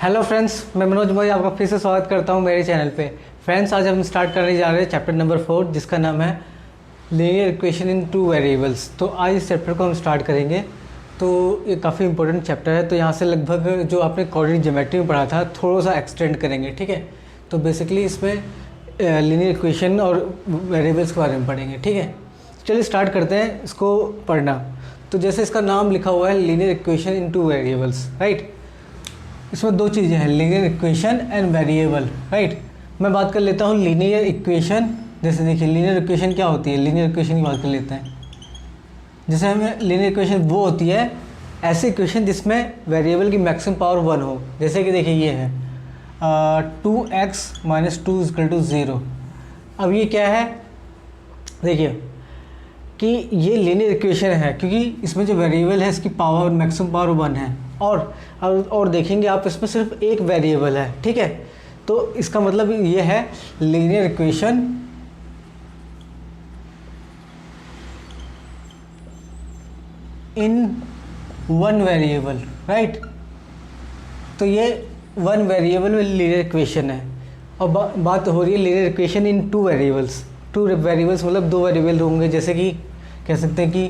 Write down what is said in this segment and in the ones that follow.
Hello friends, मैं मनोज भाई आपका फिर से स्वागत करता हूं मेरे चैनल पे। फ्रेंड्स, आज हम स्टार्ट करने जा रहे हैं चैप्टर नंबर 4 जिसका नाम है लीनियर इक्वेशन इन टू वेरिएबल्स। तो आज इस चैप्टर को हम स्टार्ट करेंगे। तो ये काफ़ी इंपॉर्टेंट चैप्टर है, तो यहाँ से लगभग जो आपने कोऑर्डिनेट ज्योमेट्री में पढ़ा था थोड़ा सा एक्सटेंड करेंगे, ठीक है। तो बेसिकली इसमें लीनियर इक्वेशन और वेरिएबल्स के बारे में पढ़ेंगे, ठीक है। चलिए स्टार्ट करते हैं इसको पढ़ना। तो जैसे इसका नाम लिखा हुआ है लीनियर इक्वेशन इन टू वेरिएबल्स, राइट। इसमें दो चीज़ें हैं, linear equation and variable, right. मैं बात कर लेता हूँ लीनियर इक्वेशन। जैसे देखिए लीनियर इक्वेशन क्या होती है, लीनियर इक्वेशन की बात कर लेते हैं। जैसे हमें लीनियर इक्वेशन वो होती है ऐसी इक्वेशन जिसमें वेरिएबल की मैक्सिमम पावर 1 हो। जैसे कि देखिए ये है 2x - 2 = 0। अब ये क्या है, देखिए कि ये लीनियर इक्वेशन है क्योंकि इसमें जो वेरिएबल है इसकी पावर मैक्सिमम पावर 1 है और देखेंगे आप इसमें सिर्फ एक वेरिएबल है, ठीक है। तो इसका मतलब ये है linear equation in one variable, right. तो ये वन वेरिएबल में लीनियर इक्वेशन है। और बात हो रही है लीनियर इक्वेशन इन टू वेरिएबल्स। टू वेरिएबल्स मतलब दो वेरिएबल होंगे, जैसे कि कह सकते हैं कि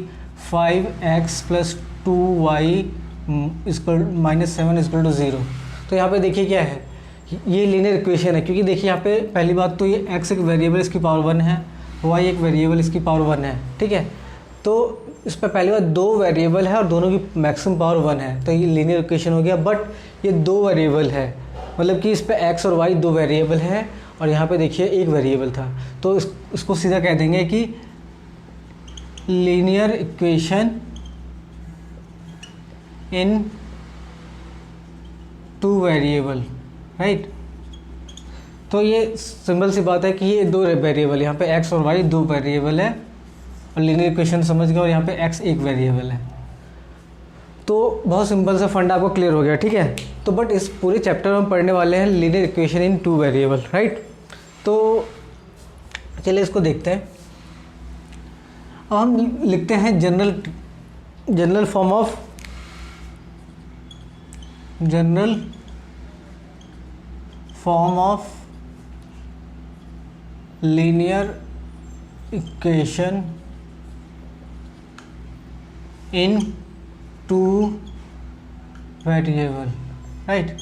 5x + 2y -7 = 0। तो यहाँ पे देखिए क्या है, ये लीनियर इक्वेशन है क्योंकि देखिए यहाँ पे पहली बात तो ये x एक वेरिएबल इसकी पावर 1 है, y एक वेरिएबल इसकी पावर 1 है, ठीक है। तो इस पर पहली बात दो वेरिएबल है और दोनों की मैक्सिमम पावर 1 है, तो ये लीनियर इक्वेशन हो गया। बट ये दो वेरिएबल है, मतलब कि इस पर x और y दो वेरिएबल है और यहाँ पे देखिए एक वेरिएबल था। तो इसको सीधा कह देंगे कि लीनियर इक्वेशन इन टू वेरिएबल, राइट। तो ये सिंपल सी बात है कि ये दो वेरिएबल, यहाँ पे x और y दो वेरिएबल है और लीनियर इक्वेशन समझ गए, और यहाँ पे x एक वेरिएबल है। तो बहुत सिंपल सा फंडा आपको क्लियर हो गया, ठीक है। तो बट इस पूरे चैप्टर में हम पढ़ने वाले हैं लीनियर इक्वेशन इन टू वेरिएबल, राइट। तो चलिए इसको देखते हैं। अब हम लिखते हैं general form of linear equation in two variable, right.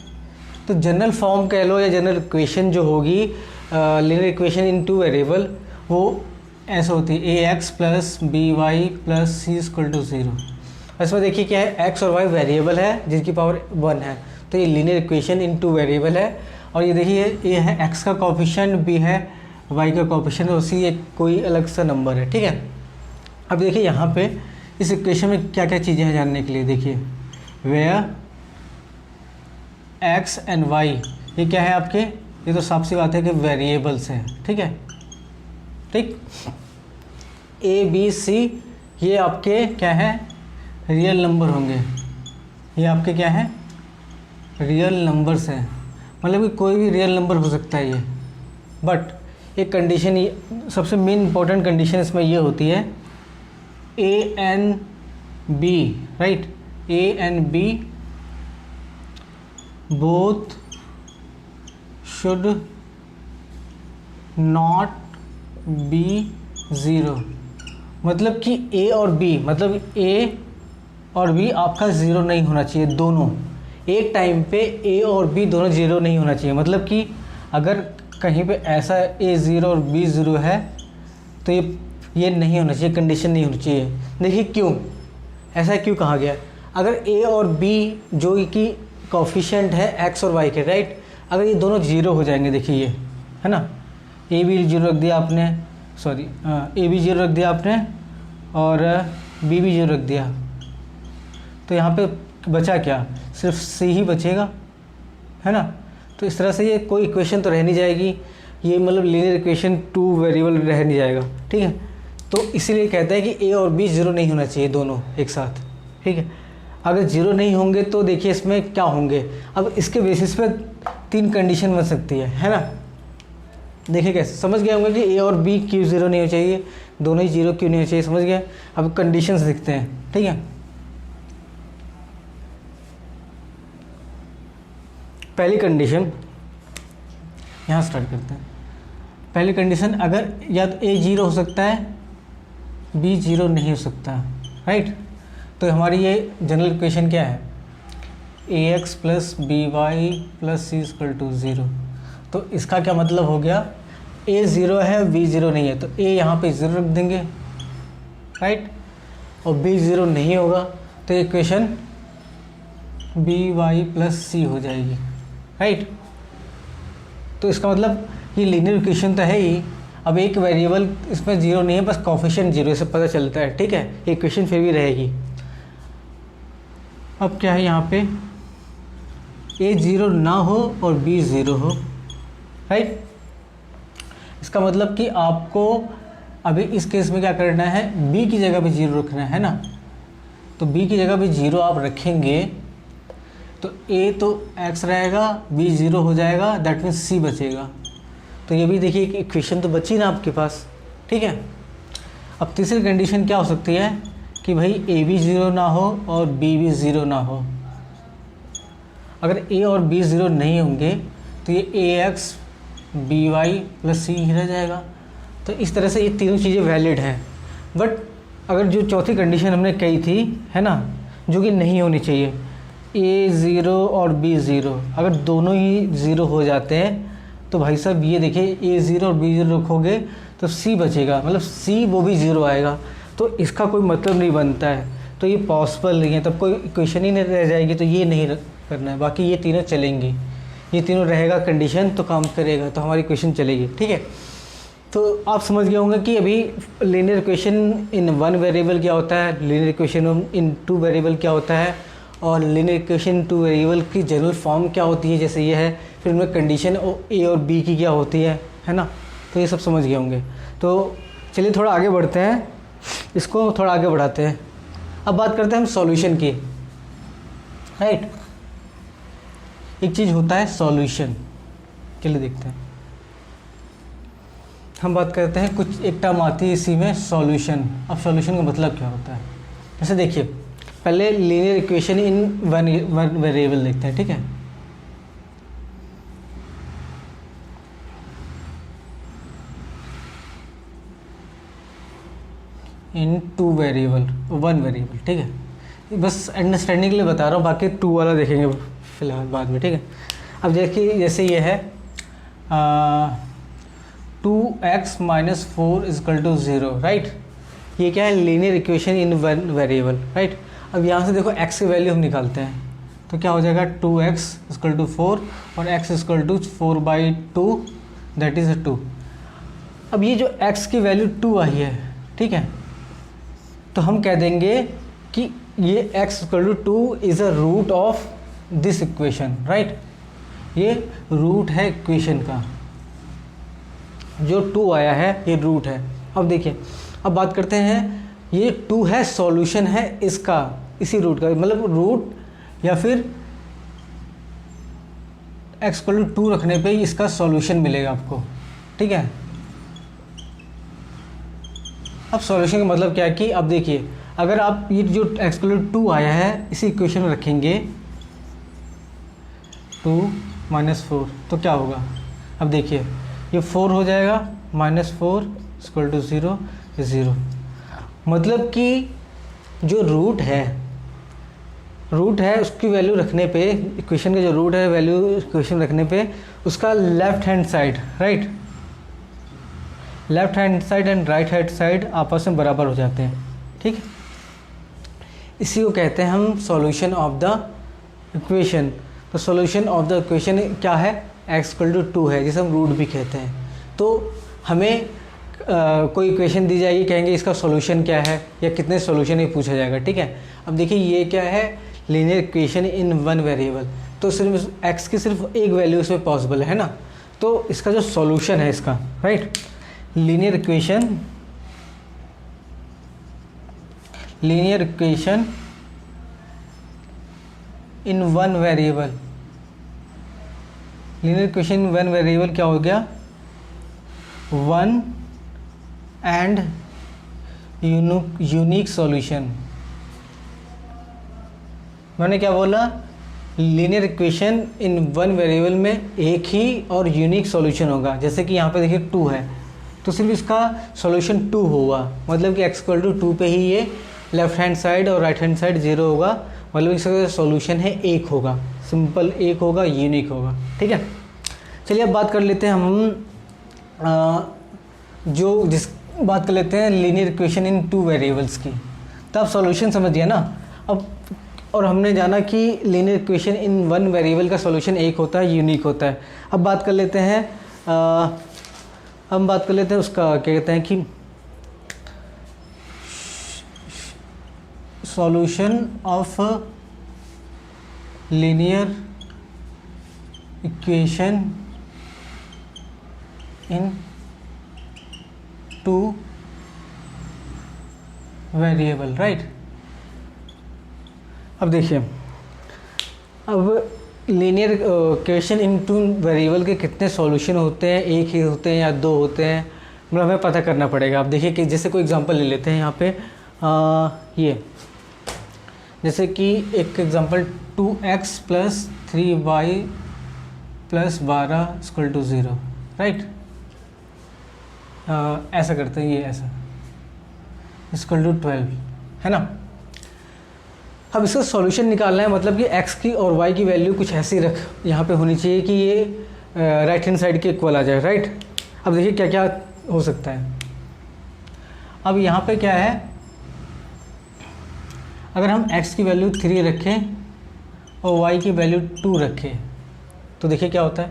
तो जनरल फॉर्म कह लो या जनरल इक्वेशन जो होगी लीनियर इक्वेशन इन टू वेरिएबल, वो ऐसे होती है ax + by + c = 0। इसमें देखिए क्या है, x और y वेरिएबल है जिसकी पावर 1 है, तो ये लीनियर इक्वेशन इन टू वेरिएबल है। और ये देखिए ये है x का कोफिशिएंट, b है y का कोफिशिएंट और c एक कोई अलग सा नंबर है, ठीक है। अब देखिए यहाँ पे इस इक्वेशन में क्या क्या चीज़ें हैं जानने के लिए। देखिए वेयर x एंड y ये क्या है आपके, ये तो साफ सी बात है कि वेरिएबल्स हैं, ठीक है, ठीक। a b c ये आपके क्या है, रियल नंबर होंगे। ये आपके क्या है, रियल नंबर्स हैं, मतलब कि कोई भी रियल नंबर हो सकता है ये। बट एक कंडीशन, ये सबसे मेन इंपॉर्टेंट कंडीशन इसमें ये होती है a and b, right. a and b both should not be 0। मतलब कि a और b, मतलब a और b आपका 0 नहीं होना चाहिए। दोनों एक टाइम पे a और b दोनों 0 नहीं होना चाहिए। मतलब कि अगर कहीं पे ऐसा a 0 और b 0 है तो ये नहीं होना चाहिए, कंडीशन नहीं होनी चाहिए। देखिए क्यों ऐसा क्यों कहा गया, अगर a और b जो कि कोफिशिएंट है x और y के, राइट, अगर ये दोनों 0 हो जाएंगे, देखिए ये है ना, a भी 0 रख दिया आपने, सॉरी a भी 0 रख दिया आपने और b भी 0 रख दिया, तो यहाँ पे बचा क्या, सिर्फ c ही बचेगा, है ना। तो इस तरह से ये कोई इक्वेशन तो रह नहीं जाएगी, ये मतलब लीनियर इक्वेशन टू वेरिएबल रह नहीं जाएगा, ठीक है। तो इसीलिए कहते हैं कि a और b 0 नहीं होना चाहिए दोनों एक साथ, ठीक है। अगर 0 नहीं होंगे तो देखिए इसमें क्या होंगे। अब इसके बेसिस पे 3 कंडीशन बन सकती है ना। देखिए कैसे, समझ गए होंगे कि a और b क्यों 0 नहीं हो चाहिए, दोनों ही 0 क्यों नहीं हो चाहिए, समझ गए। अब कंडीशंस दिखते हैं, ठीक है। पहली कंडीशन यहाँ स्टार्ट करते हैं। पहली कंडीशन, अगर या तो ए 0 हो सकता है, बी 0 नहीं हो सकता, राइट। तो हमारी ये जनरल इक्वेशन क्या है, ax plus B Y plus C equal to 0। तो इसका क्या मतलब हो गया, a 0 है, b 0 नहीं है, तो a यहाँ पे 0 रख देंगे, राइट, और b 0 नहीं होगा तो इक्वेशन बी वाई प्लस सी हो जाएगी, राइट। तो इसका मतलब ये लीनियर इक्वेशन तो है ही, अब एक वेरिएबल इसमें 0 नहीं है, बस कोफिशिएंट 0 से पता चलता है, ठीक है, इक्वेशन फिर भी रहेगी। अब क्या है यहाँ पे, a 0 ना हो और b 0 हो, राइट। इसका मतलब कि आपको अभी इस केस में क्या करना है, b की जगह पे 0 रखना है ना। तो b की जगह पे 0 आप रखेंगे तो a तो x रहेगा, b 0 हो जाएगा, दैट मीन्स c बचेगा। तो ये भी देखिए एक इक्वेशन तो बची ना आपके पास, ठीक है। अब तीसरी कंडीशन क्या हो सकती है कि भाई a भी 0 ना हो और b भी 0 ना हो। अगर a और b 0 नहीं होंगे तो ये ax by प्लस सी ही रह जाएगा। तो इस तरह से ये तीनों चीज़ें वैलिड हैं। बट अगर जो चौथी कंडीशन हमने कही थी, है ना, जो कि नहीं होनी चाहिए, a 0 और b 0, अगर दोनों ही 0 हो जाते हैं तो भाई साहब ये देखिए a 0 और b 0 रखोगे तो c बचेगा, मतलब c वो भी 0 आएगा, तो इसका कोई मतलब नहीं बनता है, तो ये पॉसिबल नहीं है, तब कोई इक्वेशन ही नहीं रह जाएगी, तो ये नहीं करना है। बाकी ये तीनों चलेंगी, ये तीनों रहेगा कंडीशन तो काम करेगा, तो हमारी इक्वेशन चलेगी, ठीक है। तो आप समझ गए होंगे कि अभी linear equation in one variable क्या होता है, लीनियर इक्वेशन इन टू वेरिएबल क्या होता है, और लीनियर इक्वेशन टू वेरिएबल की जनरल फॉर्म क्या होती है, जैसे ये है, फिर उनमें कंडीशन ए और बी की क्या होती है ना। तो ये सब समझ गए होंगे। तो चलिए थोड़ा आगे बढ़ते हैं, इसको थोड़ा आगे बढ़ाते हैं। अब बात करते हैं हम सॉल्यूशन की, राइट। एक चीज़ होता है सॉल्यूशन, चलिए देखते हैं। हम बात करते हैं, कुछ एक टर्म आती है इसी में, सॉल्यूशन। अब सॉल्यूशन का मतलब क्या होता है, जैसे देखिए पहले linear equation in one variable देखते हैं, ठीक है। इन टू वेरिएबल, वन वेरिएबल, ठीक है, बस अंडरस्टैंडिंग के लिए बता रहा हूँ, बाकी टू वाला देखेंगे फिलहाल बाद में, ठीक है। अब देखिए जैसे ये है 2x minus 4 is equal to 0, right. ये क्या है, linear equation in one variable, right. अब यहाँ से देखो x की वैल्यू हम निकालते हैं, तो क्या हो जाएगा 2x इजकल टू 4 और x equal to 4/2, that is 2। अब ये जो x की वैल्यू 2 आई है, ठीक है, तो हम कह देंगे कि ये x equal to 2 is a root of this equation, right. ये रूट है इक्वेशन का, जो 2 आया है ये रूट है। अब देखिए, अब बात करते हैं, ये 2 है, सॉल्यूशन है इसका, इसी रूट का, मतलब रूट या फिर x इक्वल टू 2 रखने पे इसका सॉल्यूशन मिलेगा आपको, ठीक है। अब सॉल्यूशन का मतलब क्या है कि अब देखिए, अगर आप ये जो x इक्वल टू 2 आया है इसी इक्वेशन में रखेंगे 2 माइनस 4, तो क्या होगा, अब देखिए ये 4 हो जाएगा, -4 इक्वल टू 0, 0। मतलब कि जो रूट है उसकी वैल्यू रखने पे, इक्वेशन का जो रूट है वैल्यू इक्वेशन रखने पे उसका left hand side, right, left hand side and right hand side आपस में बराबर हो जाते हैं, ठीक है। इसी को कहते हैं हम सॉल्यूशन ऑफ द इक्वेशन। तो सॉल्यूशन ऑफ द इक्वेशन क्या है, x इक्वल टू 2 है, जिसे हम रूट भी कहते हैं। तो हमें कोई इक्वेशन दी जाएगी, कहेंगे इसका सॉल्यूशन क्या है या कितने सॉल्यूशन ये पूछा जाएगा, ठीक है। अब देखिए ये क्या है, linear equation in one variable, तो सिर्फ x की सिर्फ एक वैल्यू इसमें पॉसिबल है ना, तो इसका जो सॉल्यूशन है इसका, right, linear equation in one variable, linear equation in one variable क्या हो गया, वन एंड यूनिक सॉल्यूशन। मैंने क्या बोला, linear equation in one variable में एक ही और यूनिक सॉल्यूशन होगा। जैसे कि यहाँ पे देखिए 2 है तो सिर्फ इसका सॉल्यूशन 2 होगा, मतलब कि x=2 पे ही ये लेफ्ट हैंड साइड और राइट हैंड साइड 0 होगा, मतलब इसका सॉल्यूशन है 1 होगा, सिंपल 1 होगा, यूनिक होगा। ठीक है, चलिए अब बात कर लेते हैं हम बात कर लेते हैं लीनियर इक्वेशन इन 2 वेरिएबल्स की। तो आप सॉल्यूशन समझ गए ना अब, और हमने जाना कि linear equation in one variable का सॉल्यूशन 1 होता है, यूनिक होता है। अब बात कर लेते हैं उसका क्या कहते हैं कि solution of linear equation in 2 variable, right. अब देखिए, अब लीनियर इक्वेशन इन 2 वेरिएबल के कितने सॉल्यूशन होते हैं, एक ही होते हैं या 2 होते हैं, मतलब हमें पता करना पड़ेगा। अब देखिए कि जैसे कोई एग्जांपल ले लेते हैं यहाँ पे, ये जैसे कि एक एग्जांपल 2x + 3y + 12 = 0, राइट। ऐसा करते हैं, ये ऐसा = 12 है ना। अब इसका सॉल्यूशन निकालना है, मतलब कि x की और y की वैल्यू कुछ ऐसी यहाँ पे होनी चाहिए कि ये राइट हैंड साइड के इक्वल आ जाए, राइट। अब देखिए क्या क्या हो सकता है। अब यहाँ पे क्या है, अगर हम x की वैल्यू 3 रखें और y की वैल्यू 2 रखें तो देखिए क्या होता है,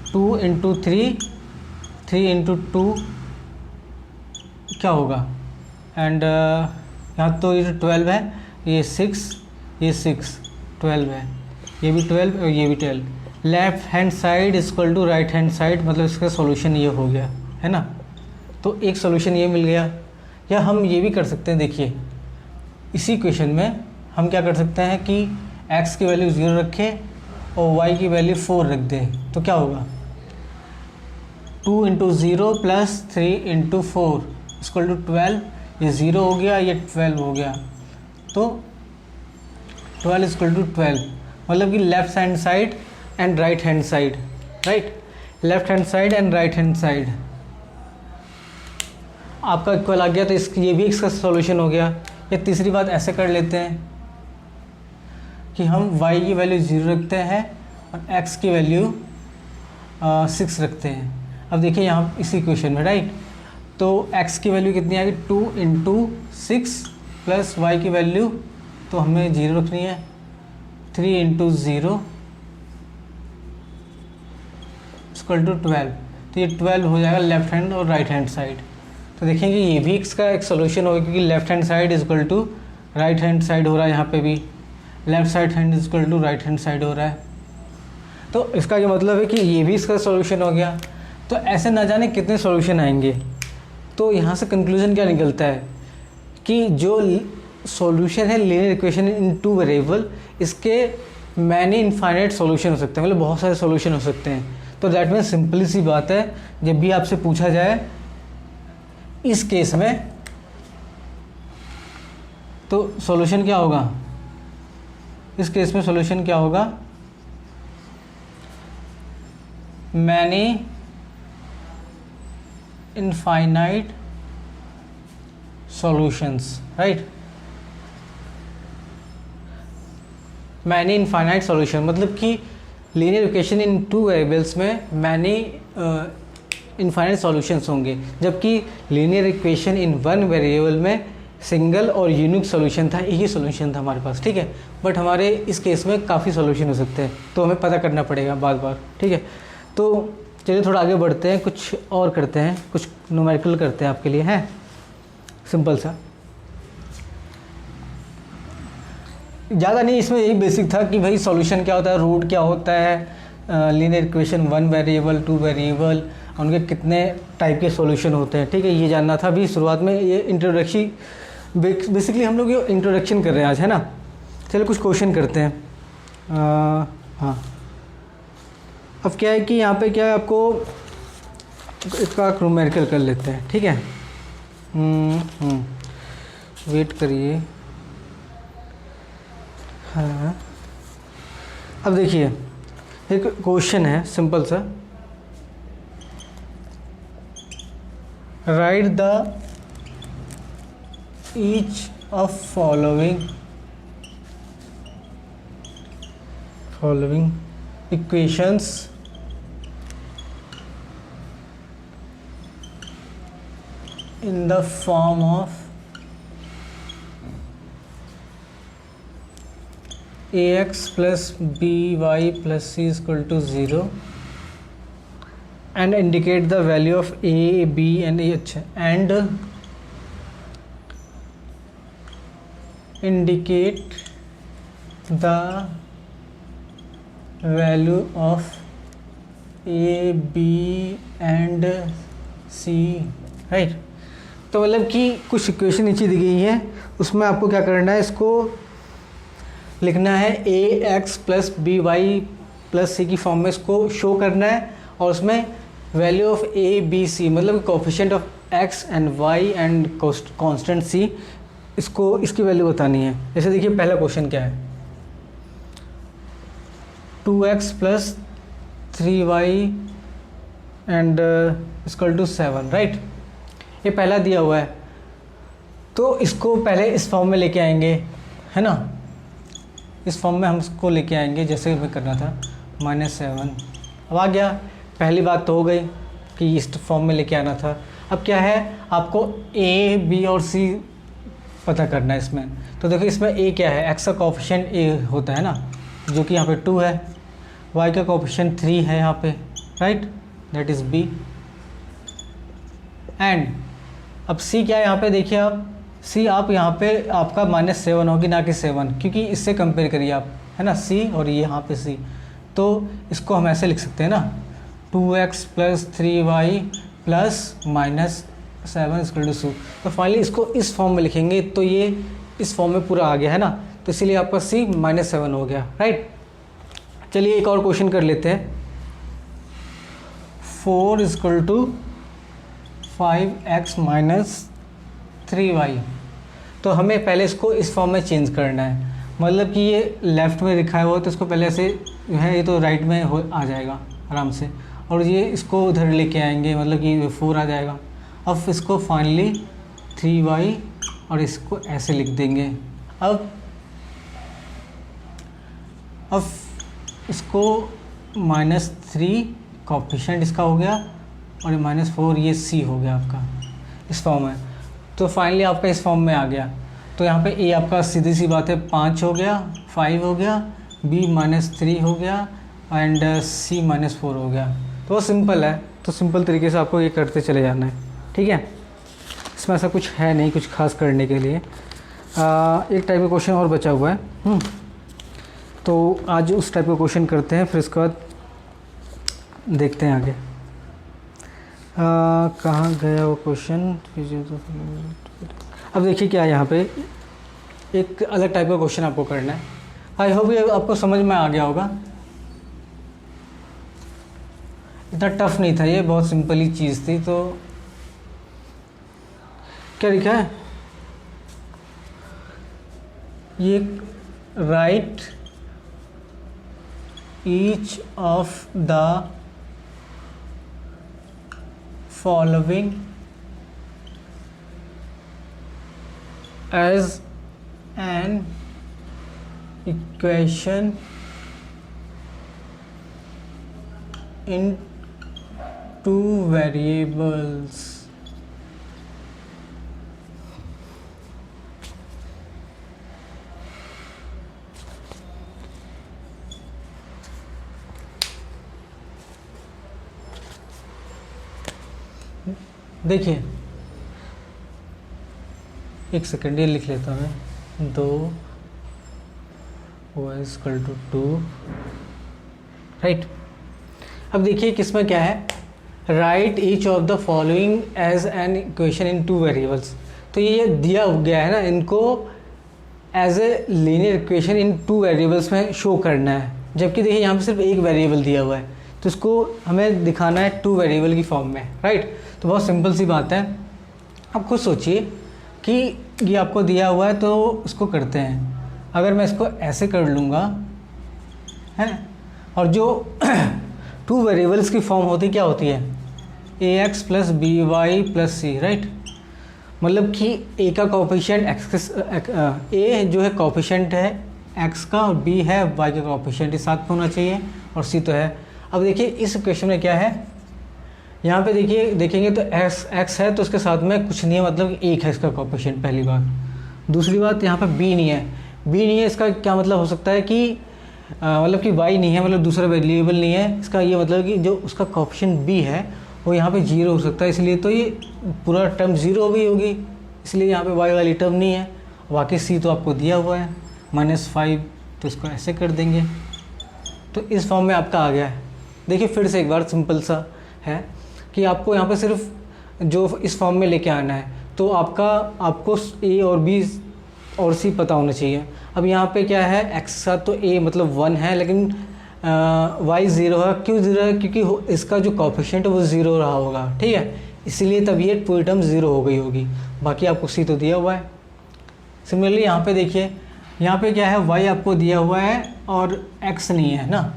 2 × 3, 3 × 2 क्या होगा, एंड यहाँ तो ये 12 है, ये 6, ये 6, 12 है, ये भी 12 और ये भी 12। Left hand side = right hand side, मतलब इसका सॉल्यूशन ये हो गया है ना। तो एक सॉल्यूशन ये मिल गया। या हम ये भी कर सकते हैं, देखिए इसी क्वेश्चन में हम क्या कर सकते हैं कि x की वैल्यू 0 रखें और y की वैल्यू 4 रख दें, तो क्या होगा, 2 × 0 + 3 × 4 = 12। ये 0 हो गया, ये 12 हो गया, तो 12 = 12, मतलब कि left hand side and right hand side, right. Left hand side and right hand side आपका इक्वल आ गया, तो ये भी इसका सॉल्यूशन हो गया। या तीसरी बात ऐसे कर लेते हैं कि हम y की वैल्यू 0 रखते हैं और x की वैल्यू 6 रखते हैं। अब देखिए यहाँ इसी क्वेश्चन में, राइट, तो x की वैल्यू कितनी आएगी, 2 × 6 प्लस y की वैल्यू तो हमें 0 रखनी है, 3 × 0 = 12। तो ये 12 हो जाएगा लेफ्ट हैंड और राइट हैंड साइड। तो देखेंगे ये भी इसका एक सोल्यूशन होगा, क्योंकि left hand side = right hand side हो रहा है, यहाँ पे भी left side hand = right hand side हो रहा है। तो इसका ये मतलब है कि ये भी इसका सॉल्यूशन हो गया। तो ऐसे ना जाने कितने सॉल्यूशन आएंगे। तो यहाँ से कंक्लूजन क्या निकलता है कि जो सॉल्यूशन है लीनियर इक्वेशन इन 2 वेरिएबल, इसके मैनी इनफाइनाइट सॉल्यूशन हो सकते हैं, मतलब बहुत सारे सॉल्यूशन हो सकते हैं। तो दैट मीन्स सिंपली सी बात है, जब भी आपसे पूछा जाए इस केस में, तो सॉल्यूशन क्या होगा, इस केस में सॉल्यूशन क्या होगा, many infinite solutions, right. Many infinite solution मतलब कि लीनियर इक्वेशन इन 2 वेरिएबल्स में मैनी इनफाइनाइट सॉल्यूशंस होंगे, जबकि लीनियर इक्वेशन इन 1 वेरिएबल में सिंगल और यूनिक सॉल्यूशन था, एक ही सॉल्यूशन था हमारे पास, ठीक है। बट हमारे इस केस में काफ़ी सॉल्यूशन हो सकते हैं, तो हमें पता करना पड़ेगा बार बार, ठीक है। तो चलिए थोड़ा आगे बढ़ते हैं, कुछ और करते हैं, कुछ न्यूमेरिकल करते हैं आपके लिए, है सिंपल सा, ज़्यादा नहीं। इसमें यही बेसिक था कि भाई सॉल्यूशन क्या होता है, रूट क्या होता है, लीनियर इक्वेशन 1 वेरिएबल 2 वेरिएबल, उनके कितने टाइप के सॉल्यूशन होते हैं, ठीक है, ये जानना था। अभी शुरुआत में ये इंट्रोडक्शन, बेसिकली हम लोग ये इंट्रोडक्शन कर रहे हैं आज, है ना। चलिए कुछ क्वेश्चन करते हैं। हाँ, अब क्या है कि यहाँ पे क्या है, आपको इसका न्यूमेरिकल कर लेते हैं, ठीक है। वेट करिए, हाँ अब देखिए एक क्वेश्चन है सिंपल सा, right the each of following equations in the form of ax plus by plus c is equal to 0 and indicate the value of a, b and h and indicate the value of a, b and c, right. तो मतलब कि कुछ equation नीचे दी गई है, उसमें आपको क्या करना है, इसको लिखना है A X plus B Y plus C की फॉर्म में इसको शो करना है, और उसमें value of A B C मतलब coefficient of X and Y and constant C, इसको इसकी वैल्यू बतानी है। जैसे देखिए पहला क्वेश्चन क्या है, 2x plus 3y and equal to 7, right. ये पहला दिया हुआ है, तो इसको पहले इस फॉर्म में लेके आएंगे, है ना। इस फॉर्म में हम इसको लेके आएंगे जैसे हमें करना था, -7। अब आ गया, पहली बात तो हो गई कि इस फॉर्म में लेके आना था। अब क्या है, आपको ए बी और सी पता करना है इसमें। तो देखो इसमें ए क्या है, एक्स का कोफिशिएंट ए होता है ना, जो कि यहाँ पे 2 है, वाई का कोफिशिएंट 3 है यहाँ पे, right, that is B. And अब सी क्या है यहाँ पे, देखिए आप सी आप यहाँ पे आपका -7 होगी, ना कि 7, क्योंकि इससे कंपेयर करिए आप, है ना, सी और ये यहाँ पे सी। तो इसको हम ऐसे लिख सकते हैं ना, 2x plus 3y plus -7 equal to 2। तो फाइनली इसको इस फॉर्म में लिखेंगे, तो ये इस फॉर्म में पूरा आ गया, है ना। तो इसीलिए आपका सी -7 हो गया, राइट। चलिए एक और क्वेश्चन कर लेते हैं, 4 equal to 5x minus 3y। तो हमें पहले इसको इस फॉर्म में चेंज करना है, मतलब कि ये लेफ़्ट में लिखा है वो, तो इसको पहले ऐसे जो है, ये तो राइट में आ जाएगा आराम से, और ये इसको उधर लेके आएंगे, मतलब कि 4 आ जाएगा। अब इसको फाइनली 3y और इसको ऐसे लिख देंगे। अब इसको -3 कोफिशिएंट इसका हो गया, और ये -4 ये सी हो गया आपका इस फॉर्म में। तो फाइनली आपका इस फॉर्म में आ गया। तो यहाँ पे ए आपका सीधी सी बात है 5 हो गया, 5 हो गया, बी -3 हो गया एंड सी -4 हो गया। तो वो सिंपल है, तो सिंपल तरीके से आपको ये करते चले जाना है, ठीक है। इसमें ऐसा कुछ है नहीं कुछ खास करने के लिए। एक टाइप का क्वेश्चन और बचा हुआ है, तो आज उस टाइप का क्वेश्चन करते हैं, फिर उसके बाद देखते हैं आगे। कहाँ गया वो क्वेश्चन। अब देखिए क्या है, यहाँ पे एक अलग टाइप का क्वेश्चन आपको करना है। आई होप ये आपको समझ में आ गया होगा, इतना टफ नहीं था, ये बहुत सिंपल ही चीज़ थी। तो क्या लिखा है, ये right each of the following as an equation in 2 variables। देखिए एक सेकेंड, ये लिख लेता हूँ मैं, 2 y इक्वल टू 2, राइट। अब देखिए किसमें क्या है, write each of the following as an equation in 2 variables. तो ये दिया गया है ना, इनको as a linear equation in 2 variables में शो करना है, जबकि देखिए यहाँ पे सिर्फ एक वेरिएबल दिया हुआ है, तो इसको हमें दिखाना है 2 वेरिएबल की फॉर्म में, राइट। तो बहुत सिंपल सी बात है, आप खुद सोचिए कि ये आपको दिया हुआ है तो इसको करते हैं। अगर मैं इसको ऐसे कर लूँगा, है। और जो टू वेरिएबल्स की फॉर्म होती क्या होती है, A X plus B Y plus C, right. मतलब कि ए का कोफिशिएंट एक्स, ए जो है कोफिशिएंट है एक्स का और बी है वाई का कोफिशिएंट, ये साथ में होना चाहिए और सी तो है। अब देखिए इस इक्वेशन में क्या है, यहाँ पे देखिए देखेंगे तो एक्स है तो उसके साथ में कुछ नहीं है, मतलब एक है इसका कोफिशिएंट, पहली बात। दूसरी बात यहाँ पे बी नहीं है, बी नहीं है इसका क्या मतलब हो सकता है कि मतलब कि वाई नहीं है, मतलब दूसरा वेरिएबल नहीं है, इसका ये मतलब कि जो उसका कोफिशिएंट बी है वो यहाँ पे जीरो हो सकता है, इसलिए तो ये पूरा टर्म जीरो हो गई होगी, इसलिए यहाँ पे वाई वाली टर्म नहीं है। बाकी सी तो आपको दिया हुआ है -5, तो इसको ऐसे कर देंगे तो इस फॉर्म में आपका आ गया है। देखिए फिर से एक बार सिंपल सा है कि आपको यहाँ पे सिर्फ जो इस फॉर्म में लेके आना है, तो आपको ए और बी और सी पता होना चाहिए। अब यहाँ पे क्या है, एक्स के साथ तो ए मतलब 1 है, लेकिन वाई 0 है। क्यों 0 है, क्योंकि इसका जो कोफिशिएंट है वो 0 रहा होगा, ठीक है, इसीलिए तब ये पूरी टर्म 0 हो गई होगी। बाकी आपको सी तो दिया हुआ है। सिमिलरली यहाँ पे देखिए, यहाँ पे क्या है, वाई आपको दिया हुआ है और एक्स नहीं है ना,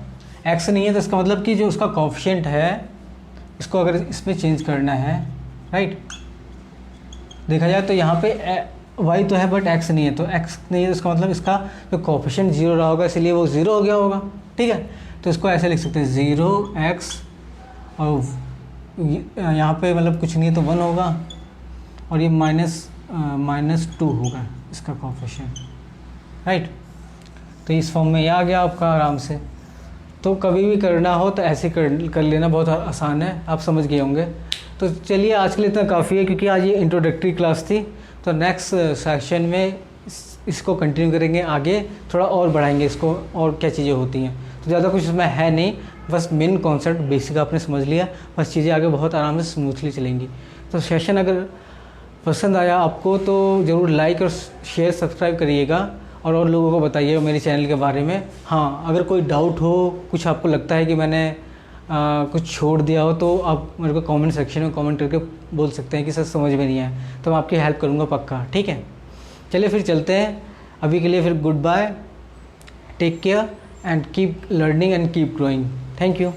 एक्स नहीं है तो इसका मतलब कि जो उसका कोफिशिएंट है इसको अगर इसमें चेंज करना है, राइट, देखा जाए तो यहाँ पे वाई तो है बट एक्स नहीं है, तो एक्स नहीं है तो इसका मतलब इसका जो कोफिशिएंट 0 रहा होगा, इसलिए वो 0 हो गया होगा, ठीक है। तो इसको ऐसे लिख सकते हैं 0x और यहाँ पे मतलब कुछ नहीं है तो 1 होगा और ये -2 होगा इसका कोफिशिएंट, राइट। तो इस फॉर्म में ये आ गया आपका आराम से। तो कभी भी करना हो तो ऐसे कर लेना, बहुत आसान है, आप समझ गए होंगे। तो चलिए आज के लिए इतना काफ़ी है, क्योंकि आज ये इंट्रोडक्टरी क्लास थी। तो नेक्स्ट सेक्शन में इसको कंटिन्यू करेंगे, आगे थोड़ा और बढ़ाएंगे इसको, और क्या चीज़ें होती हैं। तो ज़्यादा कुछ इसमें है नहीं, बस मेन कॉन्सेप्ट बेसिक आपने समझ लिया, बस चीज़ें आगे बहुत आराम से स्मूथली चलेंगी। तो सेशन अगर पसंद आया आपको तो ज़रूर लाइक और शेयर सब्सक्राइब करिएगा और लोगों को बताइए मेरे चैनल के बारे में। हाँ, अगर कोई डाउट हो, कुछ आपको लगता है कि मैंने कुछ छोड़ दिया हो, तो आप मेरे को कमेंट सेक्शन में कमेंट करके बोल सकते हैं कि सर समझ में नहीं आया, तो मैं आपकी हेल्प करूँगा पक्का, ठीक है। चलिए फिर चलते हैं, अभी के लिए फिर good bye, take care and keep learning and keep growing. Thank you.